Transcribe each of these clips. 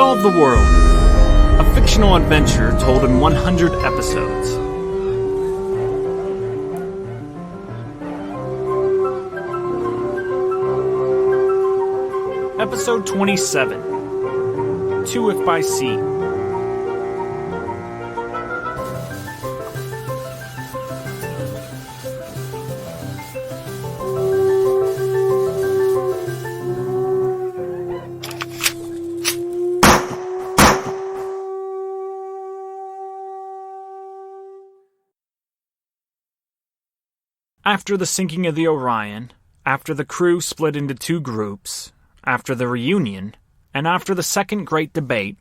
Solve the World, a fictional adventure told in 100 episodes. Episode 27, To If by Sea. After the sinking of the Orion, after the crew split into two groups, after the reunion, and after the second great debate,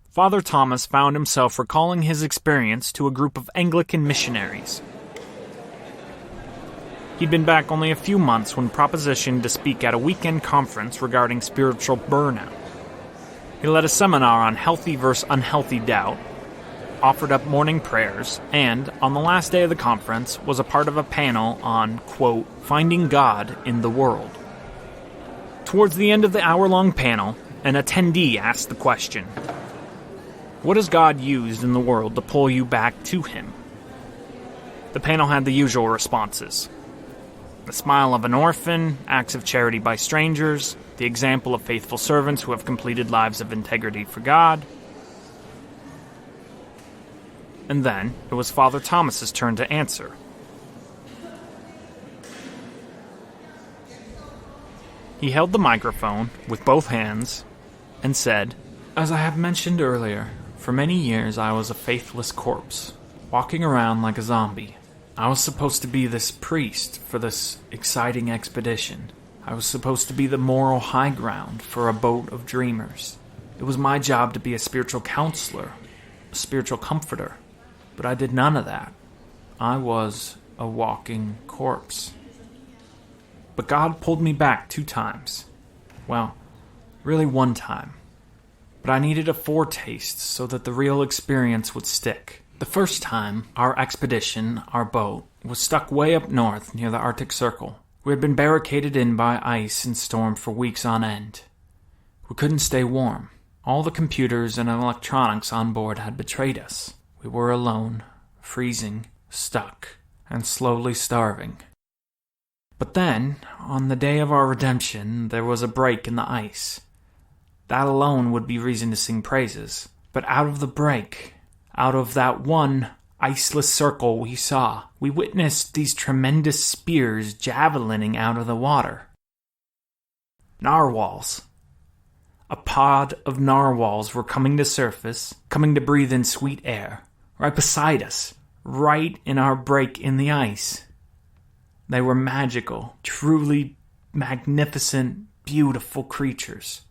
Father Thomas found himself recalling his experience to a group of Anglican missionaries. He'd been back only a few months when propositioned to speak at a weekend conference regarding spiritual burnout. He led a seminar on healthy versus unhealthy doubt, offered up morning prayers, and, on the last day of the conference, was a part of a panel on, quote, finding God in the world. Towards the end of the hour-long panel, an attendee asked the question, what has God used in the world to pull you back to Him? The panel had the usual responses. The smile of an orphan, acts of charity by strangers, the example of faithful servants who have completed lives of integrity for God. And then, it was Father Thomas's turn to answer. He held the microphone with both hands and said, as I have mentioned earlier, for many years I was a faithless corpse, walking around like a zombie. I was supposed to be this priest for this exciting expedition. I was supposed to be the moral high ground for a boat of dreamers. It was my job to be a spiritual counselor, a spiritual comforter. But I did none of that. I was a walking corpse. But God pulled me back 2 times. Well, really 1 time. But I needed a foretaste so that the real experience would stick. The first time, our expedition, our boat, was stuck way up north near the Arctic Circle. We had been barricaded in by ice and storm for weeks on end. We couldn't stay warm. All the computers and electronics on board had betrayed us. We were alone, freezing, stuck, and slowly starving. But then, on the day of our redemption, there was a break in the ice. That alone would be reason to sing praises. But out of the break, out of that one iceless circle we saw, we witnessed these tremendous spears javelining out of the water. Narwhals. A pod of narwhals were coming to surface, coming to breathe in sweet air. Right beside us, right in our break in the ice. They were magical, truly magnificent, beautiful creatures.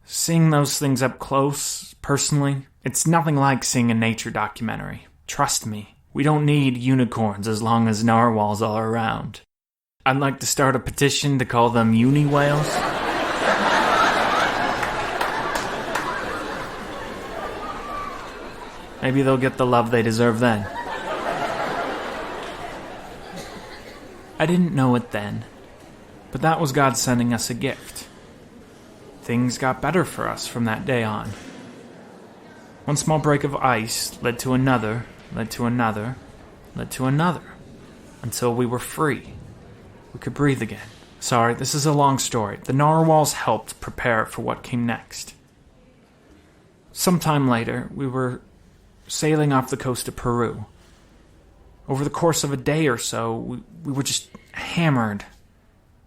Seeing those things up close, personally, it's nothing like seeing a nature documentary. Trust me, we don't need unicorns as long as narwhals are around. I'd like to start a petition to call them uni-whales. Maybe they'll get the love they deserve then. I didn't know it then, but that was God sending us a gift. Things got better for us from that day on. One small break of ice led to another, led to another, led to another, until we were free. We could breathe again. Sorry, this is a long story. The narwhals helped prepare for what came next. Sometime later, we were sailing off the coast of Peru. Over the course of a day or so, we were just hammered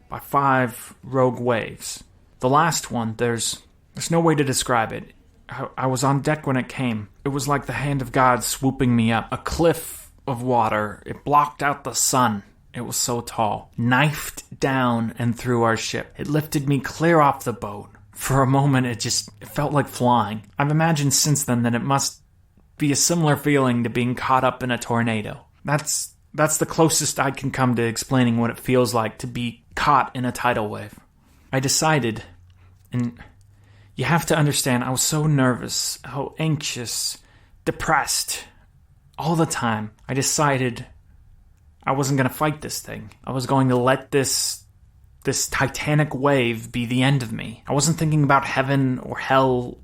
by 5 rogue waves. The last one, there's no way to describe it. I was on deck when it came. It was like the hand of God swooping me up. A cliff of water. It blocked out the sun. It was so tall. Knifed down and through our ship. It lifted me clear off the boat. For a moment, it felt like flying. I've imagined since then that it must be a similar feeling to being caught up in a tornado. That's the closest I can come to explaining what it feels like to be caught in a tidal wave. I decided, and you have to understand, I was so nervous, so anxious, depressed, all the time. I decided I wasn't going to fight this thing. I was going to let this titanic wave be the end of me. I wasn't thinking about heaven or hell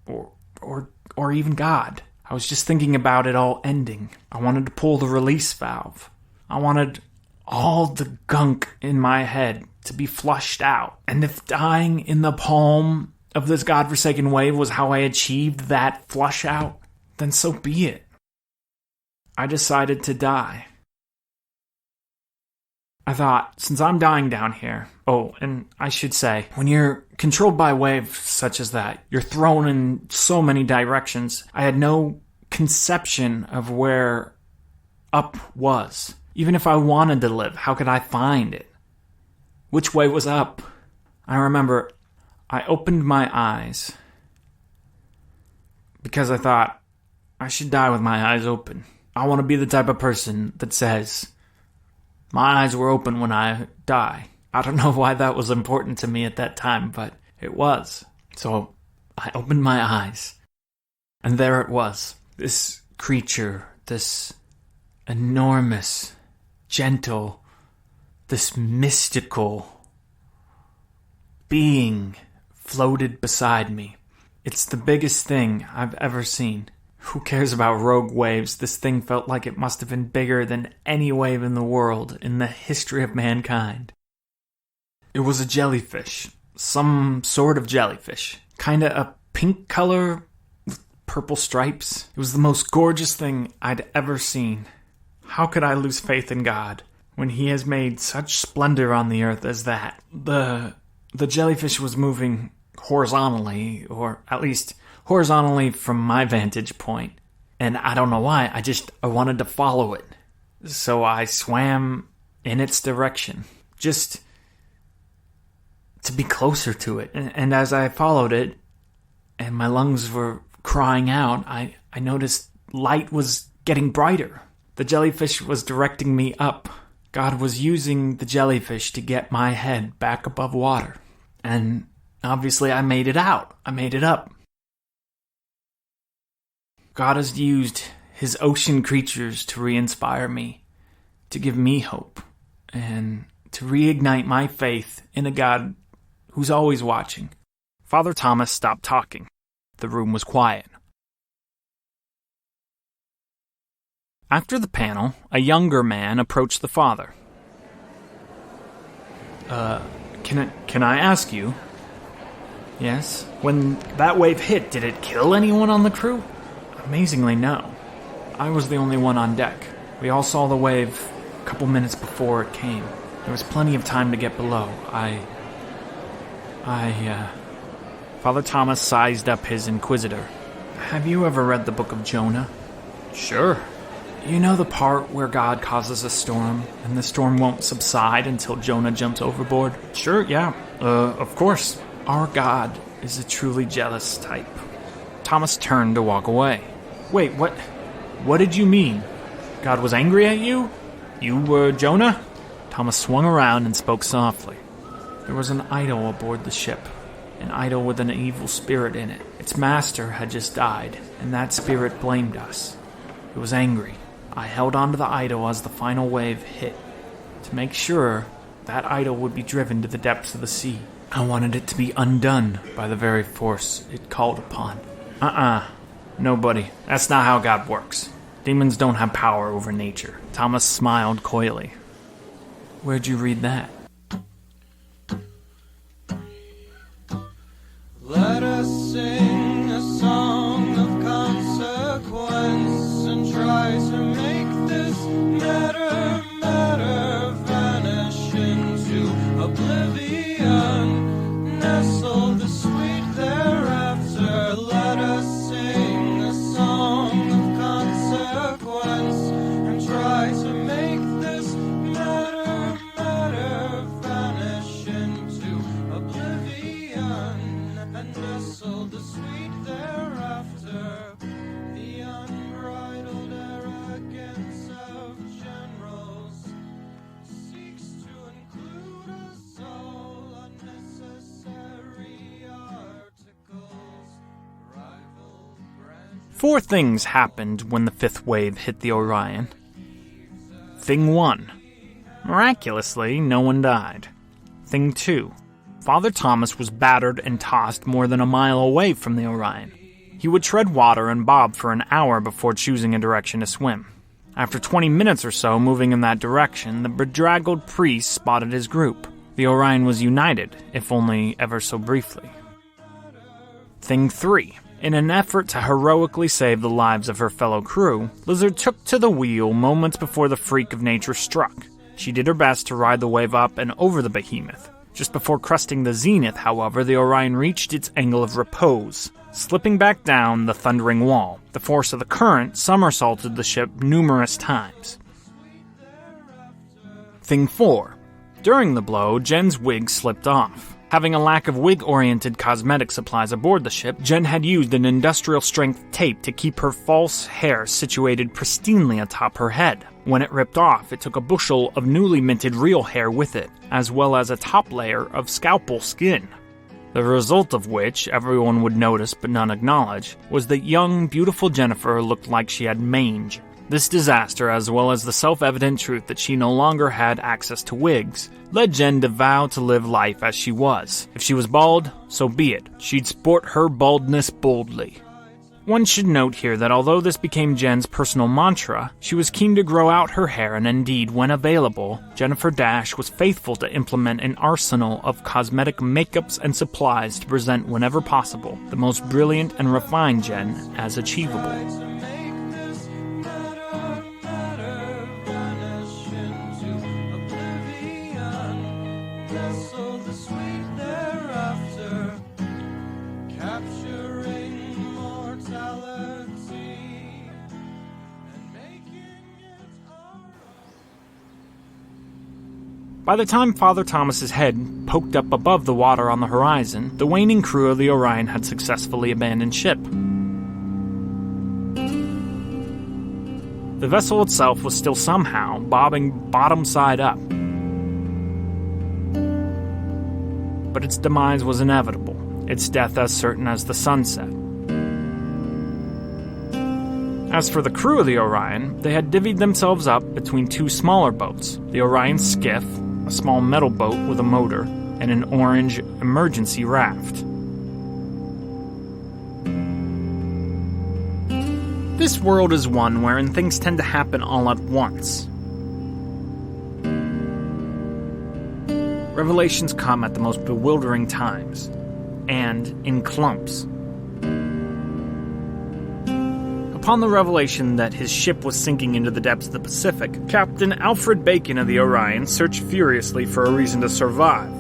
or even God. I was just thinking about it all ending. I wanted to pull the release valve. I wanted all the gunk in my head to be flushed out. And if dying in the palm of this godforsaken wave was how I achieved that flush out, then so be it. I decided to die. I thought, since I'm dying down here... Oh, and I should say, when you're controlled by a wave such as that, you're thrown in so many directions. I had no conception of where up was. Even if I wanted to live, how could I find it? Which way was up? I remember I opened my eyes because I thought I should die with my eyes open. I want to be the type of person that says, my eyes were open when I die. I don't know why that was important to me at that time, but it was. So I opened my eyes, and there it was. This creature, this enormous, gentle, this mystical being floated beside me. It's the biggest thing I've ever seen. Who cares about rogue waves? This thing felt like it must have been bigger than any wave in the world in the history of mankind. It was a jellyfish. Some sort of jellyfish. Kinda a pink color with purple stripes. It was the most gorgeous thing I'd ever seen. How could I lose faith in God when He has made such splendor on the earth as that? The jellyfish was moving horizontally, or at least horizontally from my vantage point. And I don't know why, I wanted to follow it. So I swam in its direction, just to be closer to it. And as I followed it, and my lungs were crying out, I noticed light was getting brighter. The jellyfish was directing me up. God was using the jellyfish to get my head back above water. And obviously I made it out. I made it up. God has used His ocean creatures to re-inspire me, to give me hope, and to reignite my faith in a God who's always watching. Father Thomas stopped talking. The room was quiet. After the panel, a younger man approached the father. Can I ask you? Yes? When that wave hit, did it kill anyone on the crew? Amazingly, no. I was the only one on deck. We all saw the wave a couple minutes before it came. There was plenty of time to get below. Father Thomas sized up his inquisitor. Have you ever read the book of Jonah? Sure. You know the part where God causes a storm, and the storm won't subside until Jonah jumps overboard? Sure, yeah. Of course. Our God is a truly jealous type. Thomas turned to walk away. Wait, what did you mean? God was angry at you? You were Jonah? Thomas swung around and spoke softly. There was an idol aboard the ship. An idol with an evil spirit in it. Its master had just died, and that spirit blamed us. It was angry. I held onto the idol as the final wave hit, to make sure that idol would be driven to the depths of the sea. I wanted it to be undone by the very force it called upon. No, buddy. That's not how God works. Demons don't have power over nature. Thomas smiled coyly. Where'd you read that? Let us sing a song of consequence and try to make this matter vanish into oblivion. Nestle the sweet thereafter. Let us sing a song of consequence and try to make this matter vanish into oblivion. And nestle the sweet thereafter. The unbridled arrogance of generals seeks to include us all. Unnecessary articles, rival branches. 4 things happened when the 5th wave hit the Orion. Thing 1. Miraculously, no one died. Thing 2. Father Thomas was battered and tossed more than a mile away from the Orion. He would tread water and bob for an hour before choosing a direction to swim. After 20 minutes or so moving in that direction, the bedraggled priest spotted his group. The Orion was united, if only ever so briefly. Thing 3. In an effort to heroically save the lives of her fellow crew, Lizard took to the wheel moments before the freak of nature struck. She did her best to ride the wave up and over the behemoth. Just before cresting the zenith, however, the Orion reached its angle of repose, slipping back down the thundering wall. The force of the current somersaulted the ship numerous times. Thing 4. During the blow, Jen's wig slipped off. Having a lack of wig-oriented cosmetic supplies aboard the ship, Jen had used an industrial-strength tape to keep her false hair situated pristinely atop her head. When it ripped off, it took a bushel of newly minted real hair with it, as well as a top layer of scalpel skin. The result of which, everyone would notice but none acknowledge, was that young, beautiful Jennifer looked like she had mange. This disaster, as well as the self-evident truth that she no longer had access to wigs, led Jen to vow to live life as she was. If she was bald, so be it. She'd sport her baldness boldly. One should note here that although this became Jen's personal mantra, she was keen to grow out her hair, and indeed, when available, Jennifer Dash was faithful to implement an arsenal of cosmetic makeups and supplies to present whenever possible the most brilliant and refined Jen as achievable. By the time Father Thomas's head poked up above the water on the horizon, the waning crew of the Orion had successfully abandoned ship. The vessel itself was still somehow bobbing bottom side up. But its demise was inevitable, its death as certain as the sunset. As for the crew of the Orion, they had divvied themselves up between two smaller boats, the Orion skiff, a small metal boat with a motor, and an orange emergency raft. This world is one wherein things tend to happen all at once. Revelations come at the most bewildering times, and in clumps. Upon the revelation that his ship was sinking into the depths of the Pacific, Captain Alfred Bacon of the Orion searched furiously for a reason to survive,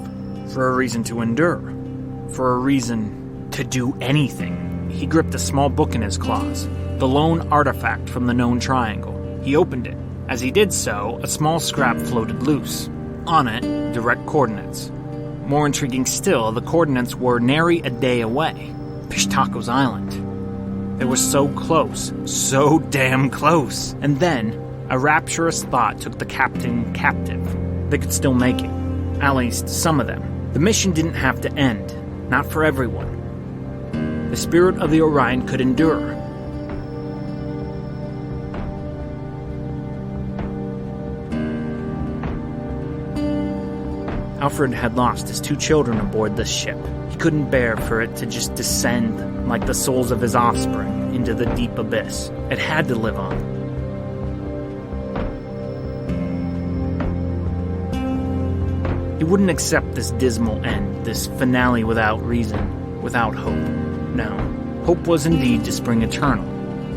for a reason to endure, for a reason to do anything. He gripped a small book in his claws, the lone artifact from the known triangle. He opened it. As he did so, a small scrap floated loose. On it, direct coordinates. More intriguing still, the coordinates were nary a day away. Pishtaco's Island. They were so close, so damn close. And then, a rapturous thought took the captain captive. They could still make it. At least, some of them. The mission didn't have to end. Not for everyone. The spirit of the Orion could endure. Alfred had lost his two children aboard this ship. He couldn't bear for it to just descend like the souls of his offspring into the deep abyss. It had to live on. He wouldn't accept this dismal end, this finale without reason, without hope. No, hope was indeed to spring eternal,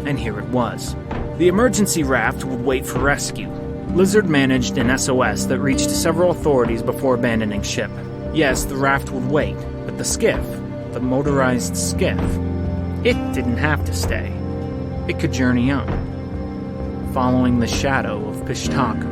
and here it was. The emergency raft would wait for rescue. Lizard managed an SOS that reached several authorities before abandoning ship. Yes, the raft would wait, but the skiff, the motorized skiff, it didn't have to stay. It could journey on, following the shadow of Pishtaco.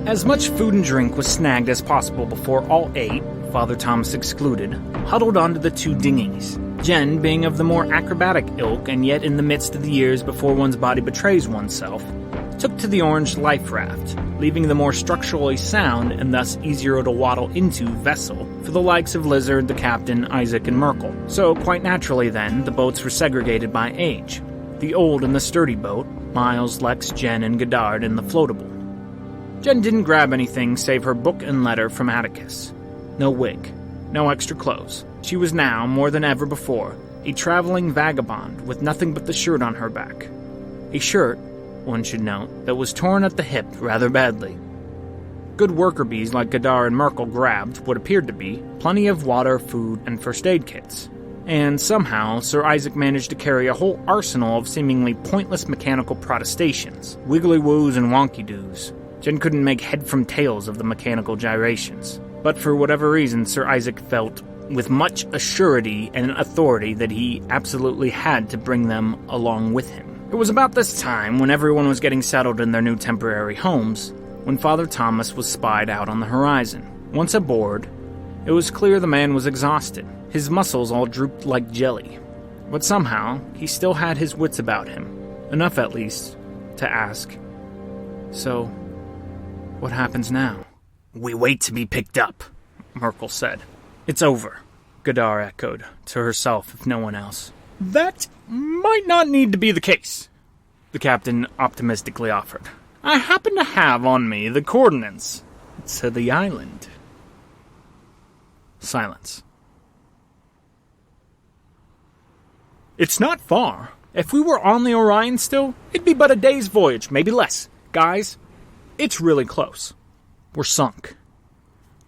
As much food and drink was snagged as possible before all eight, Father Thomas excluded, huddled onto the two dinghies. Jen, being of the more acrobatic ilk and yet in the midst of the years before one's body betrays oneself, took to the orange life raft, leaving the more structurally sound and thus easier to waddle into vessel for the likes of Lizard, the captain, Isaac, and Merkel. So, quite naturally then, the boats were segregated by age. The old and the sturdy boat, Miles, Lex, Jen, and Godard, and the floatable. Jen didn't grab anything save her book and letter from Atticus. No wig, no extra clothes. She was now, more than ever before, a traveling vagabond with nothing but the shirt on her back. A shirt, one should note, that was torn at the hip rather badly. Good worker bees like Godard and Merkel grabbed what appeared to be plenty of water, food, and first aid kits. And somehow, Sir Isaac managed to carry a whole arsenal of seemingly pointless mechanical protestations, wiggly-woos and wonky-doos. Jen couldn't make head from tails of the mechanical gyrations. But for whatever reason, Sir Isaac felt with much assurity and authority that he absolutely had to bring them along with him. It was about this time, when everyone was getting settled in their new temporary homes, when Father Thomas was spied out on the horizon. Once aboard, it was clear the man was exhausted. His muscles all drooped like jelly. But somehow, he still had his wits about him. Enough, at least, to ask, "So, what happens now?" "We wait to be picked up," Merkel said. "It's over," Godard echoed, to herself if no one else. "That might not need to be the case," the captain optimistically offered. "I happen to have on me the coordinates to the island." Silence. "It's not far. If we were on the Orion still, it'd be but a day's voyage, maybe less. Guys, it's really close. We're sunk.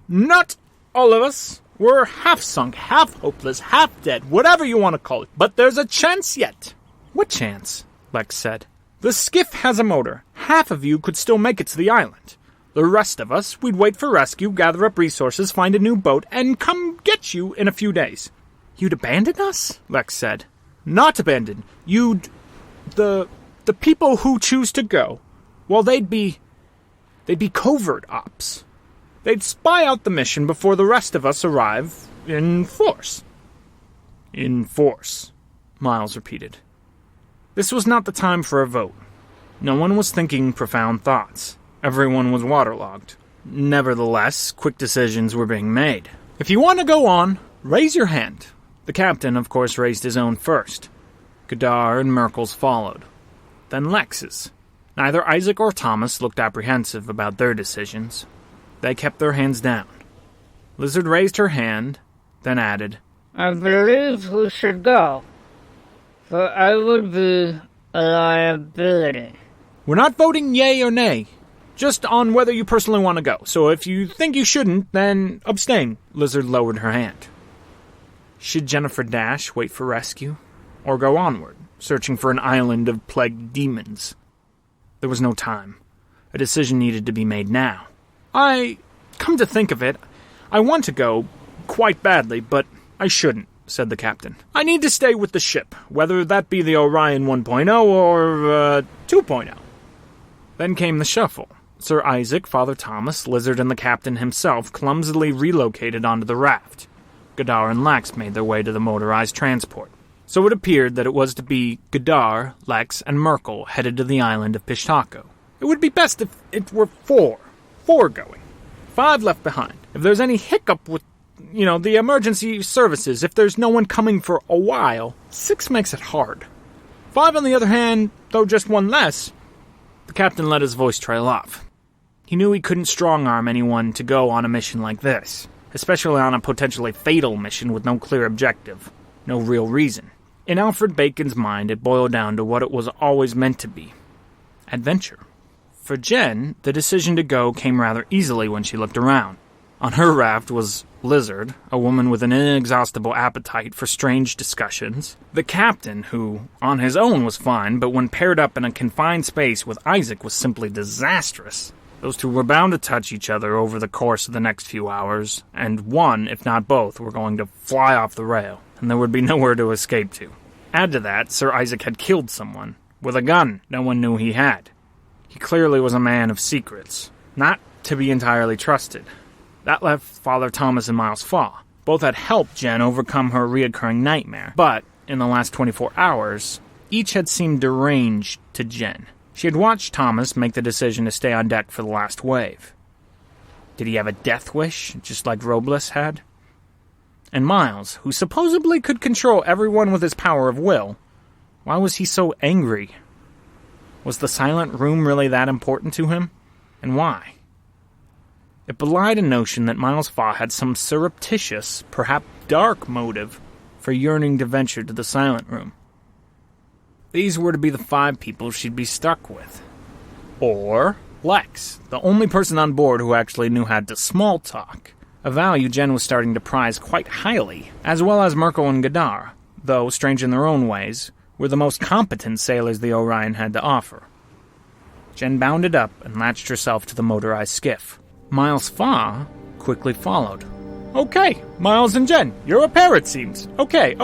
Not all of us. We're half sunk, half hopeless, half dead, whatever you want to call it. But there's a chance yet." "What chance?" Lex said. "The skiff has a motor. Half of you could still make it to the island. The rest of us, we'd wait for rescue, gather up resources, find a new boat, and come get you in a few days." "You'd abandon us?" Lex said. "Not abandon. You'd... The people who choose to go, well, they'd be covert ops. They'd spy out the mission before the rest of us arrive in force." "In force," Miles repeated. This was not the time for a vote. No one was thinking profound thoughts. Everyone was waterlogged. Nevertheless, quick decisions were being made. "If you want to go on, raise your hand." The captain, of course, raised his own first. Godard and Merkel's followed. Then Lex's. Neither Isaac or Thomas looked apprehensive about their decisions. They kept their hands down. Lizard raised her hand, then added, "I believe we should go, for I would be a liability." "We're not voting yay or nay, just on whether you personally want to go. So if you think you shouldn't, then abstain." Lizard lowered her hand. Should Jennifer Dash wait for rescue, or go onward, searching for an island of plagued demons? There was no time. A decision needed to be made now. Come to think of it, I want to go quite badly, but I shouldn't," said the captain. "I need to stay with the ship, whether that be the Orion 1.0 or 2.0. Then came the shuffle. Sir Isaac, Father Thomas, Lizard, and the captain himself clumsily relocated onto the raft. Godard and Lex made their way to the motorized transport. So it appeared that it was to be Godard, Lex, and Merkel headed to the island of Pishtako. It would be best if it were four going. 5 left behind. If there's any hiccup with, the emergency services, if there's no one coming for a while, 6 makes it hard. 5, on the other hand, though just 1 less." The captain let his voice trail off. He knew he couldn't strong-arm anyone to go on a mission like this, especially on a potentially fatal mission with no clear objective, no real reason. In Alfred Bacon's mind, it boiled down to what it was always meant to be: adventure. For Jen, the decision to go came rather easily when she looked around. On her raft was Lizard, a woman with an inexhaustible appetite for strange discussions. The captain, who, on his own, was fine, but when paired up in a confined space with Isaac was simply disastrous. Those two were bound to touch each other over the course of the next few hours, and one, if not both, were going to fly off the rail, and there would be nowhere to escape to. Add to that, Sir Isaac had killed someone, with a gun no one knew he had. He clearly was a man of secrets, not to be entirely trusted. That left Father Thomas and Miles Faw. Both had helped Jen overcome her reoccurring nightmare, but in the last 24 hours, each had seemed deranged to Jen. She had watched Thomas make the decision to stay on deck for the last wave. Did he have a death wish, just like Robles had? And Miles, who supposedly could control everyone with his power of will, why was he so angry? Was the silent room really that important to him? And why? It belied a notion that Miles Faw had some surreptitious, perhaps dark motive for yearning to venture to the silent room. These were to be the 5 people she'd be stuck with. Or Lex, the only person on board who actually knew how to small talk, a value Jen was starting to prize quite highly, as well as Merkel and Gadar, though, strange in their own ways, were the most competent sailors the Orion had to offer. Jen bounded up and latched herself to the motorized skiff. Miles Faw quickly followed. "Okay, Miles and Jen, you're a pair, it seems. Okay.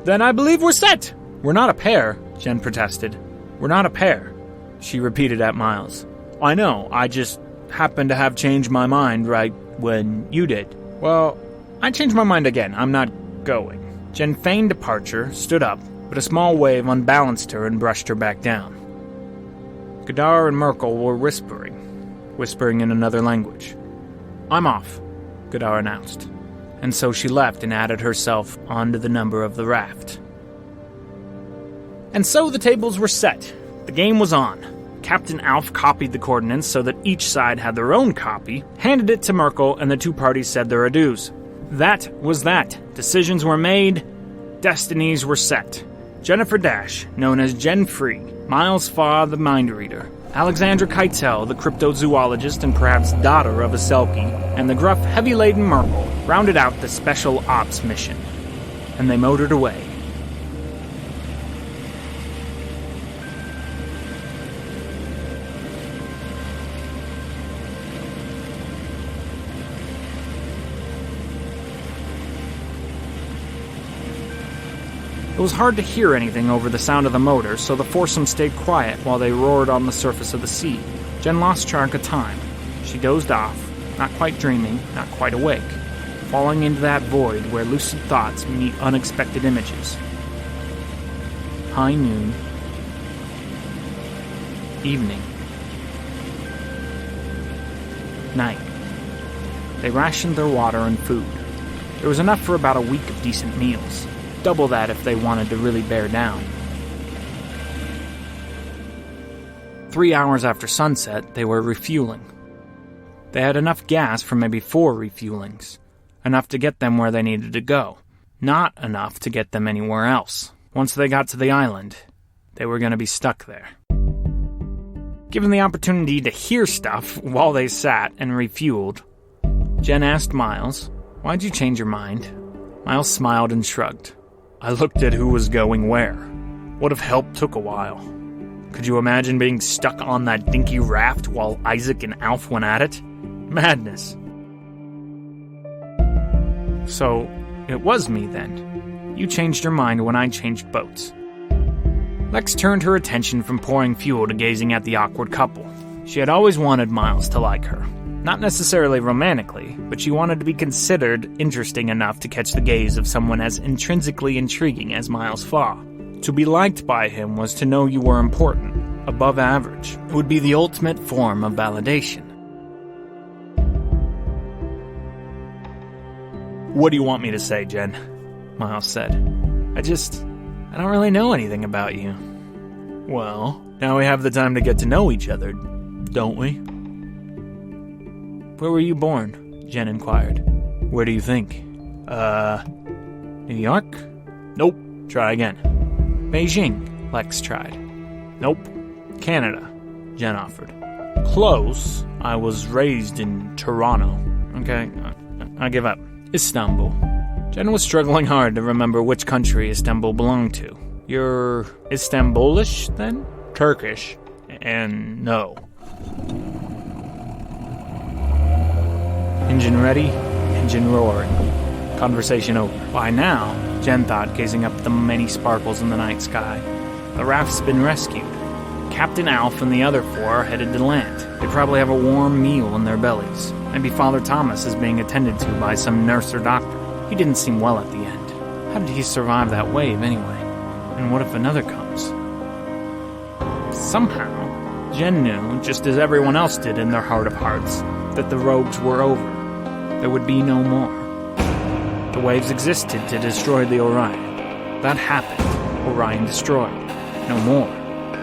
Then I believe we're set." "We're not a pair," Jen protested. "We're not a pair," she repeated at Miles. "I know, I just happened to have changed my mind right when you did." "Well, I changed my mind again. I'm not going." Jen feigned departure, stood up, but a small wave unbalanced her and brushed her back down. Gadar and Merkel were whispering in another language. "I'm off," Gadar announced, and so she left and added herself onto the number of the raft. And so the tables were set. The game was on. Captain Alf copied the coordinates so that each side had their own copy, handed it to Merkel, and the 2 parties said their adieus. That was that. Decisions were made. Destinies were set. Jennifer Dash, known as Jen Free, Miles Faw, the Mind Reader, Alexandra Keitel, the cryptozoologist and perhaps daughter of a Selkie, and the gruff, heavy-laden Merkel rounded out the Special Ops mission. And they motored away. It was hard to hear anything over the sound of the motor, so the foursome stayed quiet while they roared on the surface of the sea. Jen lost track of time. She dozed off, not quite dreaming, not quite awake, falling into that void where lucid thoughts meet unexpected images. High noon. Evening. Night. They rationed their water and food. There was enough for about a week of decent meals. Double that if they wanted to really bear down. 3 hours after sunset, they were refueling. They had enough gas for maybe 4 refuelings. Enough to get them where they needed to go. Not enough to get them anywhere else. Once they got to the island, they were going to be stuck there. Given the opportunity to hear stuff while they sat and refueled, Jen asked Miles, "Why'd you change your mind?" Miles smiled and shrugged. "I looked at who was going where. What if help took a while? Could you imagine being stuck on that dinky raft while Isaac and Alf went at it? Madness." "So, it was me then. You changed your mind when I changed boats." Lex turned her attention from pouring fuel to gazing at the awkward couple. She had always wanted Miles to like her. Not necessarily romantically, but she wanted to be considered interesting enough to catch the gaze of someone as intrinsically intriguing as Miles Faw. To be liked by him was to know you were important, above average. It would be the ultimate form of validation. "What do you want me to say, Jen?" Miles said. I don't really know anything about you." "Well, now we have the time to get to know each other, don't we?" "Where were you born?" Jen inquired. "Where do you think?" New York?" "Nope. Try again." "Beijing," Lex tried. "Nope. Canada," Jen offered. "Close. I was raised in Toronto." "Okay, I give up." "Istanbul." Jen was struggling hard to remember which country Istanbul belonged to. "You're Istanbulish, then?" "Turkish. And no." Engine ready, engine roaring. Conversation over. By now, Jen thought, gazing up at the many sparkles in the night sky, the raft's been rescued. Captain Alf and the other 4 are headed to land. They probably have a warm meal in their bellies. Maybe Father Thomas is being attended to by some nurse or doctor. He didn't seem well at the end. How did he survive that wave anyway? And what if another comes? Somehow, Jen knew, just as everyone else did in their heart of hearts, that the rogues were over. There would be no more. The waves existed to destroy the Orion. That happened. Orion destroyed. No more.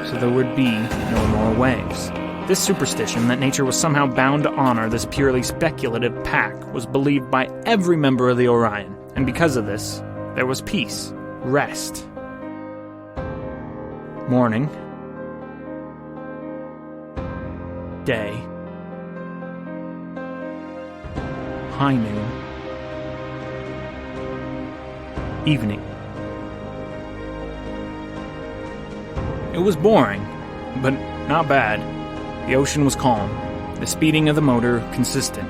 So there would be no more waves. This superstition that nature was somehow bound to honor this purely speculative pack was believed by every member of the Orion, and because of this, there was peace, rest. Morning, day, high noon, evening. It was boring, but not bad. The ocean was calm, the speeding of the motor consistent.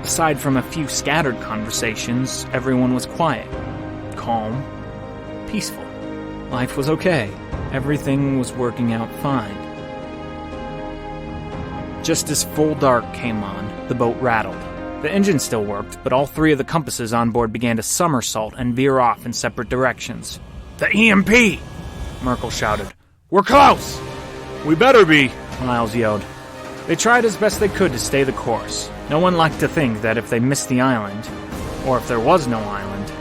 Aside from a few scattered conversations, everyone was quiet, calm, peaceful. Life was okay. Everything was working out fine. Just as full dark came on, the boat rattled. The engine still worked, but all three of the compasses on board began to somersault and veer off in separate directions. "The EMP!" Merkel shouted. "We're close!" "We better be!" Miles yelled. They tried as best they could to stay the course. No one liked to think that if they missed the island, or if there was no island,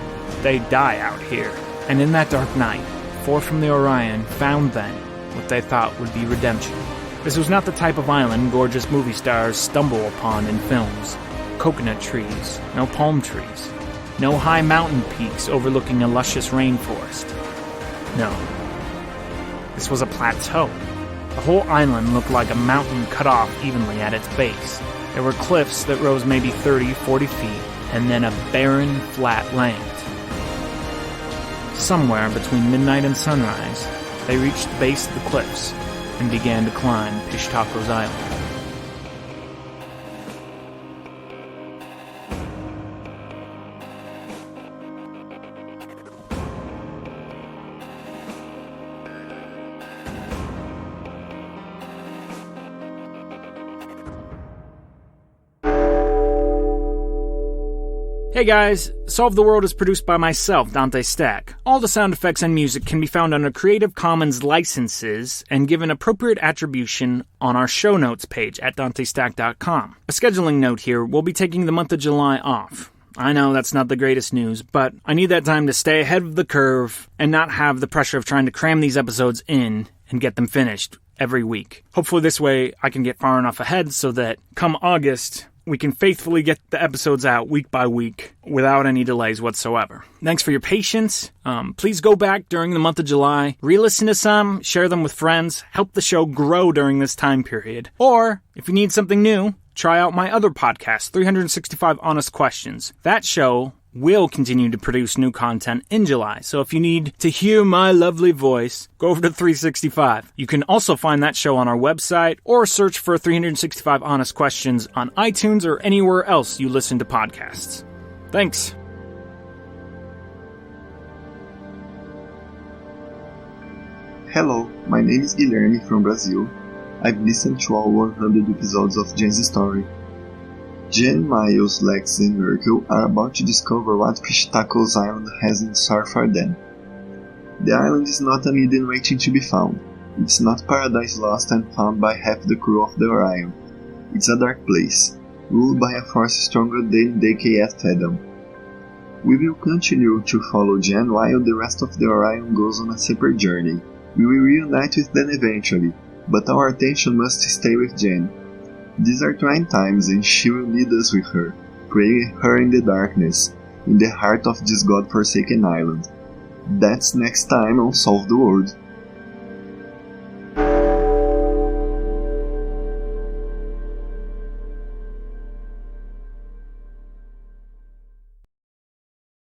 they'd die out here. And in that dark night, 4 from the Orion found then what they thought would be redemption. This was not the type of island gorgeous movie stars stumble upon in films. Coconut trees, no palm trees, no high mountain peaks overlooking a luscious rainforest. No. This was a plateau. The whole island looked like a mountain cut off evenly at its base. There were cliffs that rose maybe 30, 40 feet, and then a barren, flat land. Somewhere between midnight and sunrise, they reached the base of the cliffs and began to climb Pishtako's island. Hey guys, Solve the World is produced by myself, Dante Stack. All the sound effects and music can be found under Creative Commons licenses and given appropriate attribution on our show notes page at dantestack.com. A scheduling note here, we'll be taking the month of July off. I know that's not the greatest news, but I need that time to stay ahead of the curve and not have the pressure of trying to cram these episodes in and get them finished every week. Hopefully this way I can get far enough ahead so that come August, we can faithfully get the episodes out week by week without any delays whatsoever. Thanks for your patience. Please go back during the month of July, re-listen to some, share them with friends, help the show grow during this time period. Or, if you need something new, try out my other podcast, 365 Honest Questions. That show will continue to produce new content in July, so if you need to hear my lovely voice, go over to 365. You can also find that show on our website, or search for 365 Honest Questions on iTunes or anywhere else you listen to podcasts. Thanks. Hello, my name is Guilherme from Brazil. I've listened to all 100 episodes of Jen's story. Jen, Miles, Lex, and Merkel are about to discover what Pishtako's island has in store for them. The island is not an Eden waiting to be found. It's not paradise lost and found by half the crew of the Orion. It's a dark place, ruled by a force stronger than they can fathom. We will continue to follow Jen while the rest of the Orion goes on a separate journey. We will reunite with them eventually, but our attention must stay with Jen. These are trying times and she will lead us with her, praying her in the darkness, in the heart of this god-forsaken island. That's next time on Solve the World.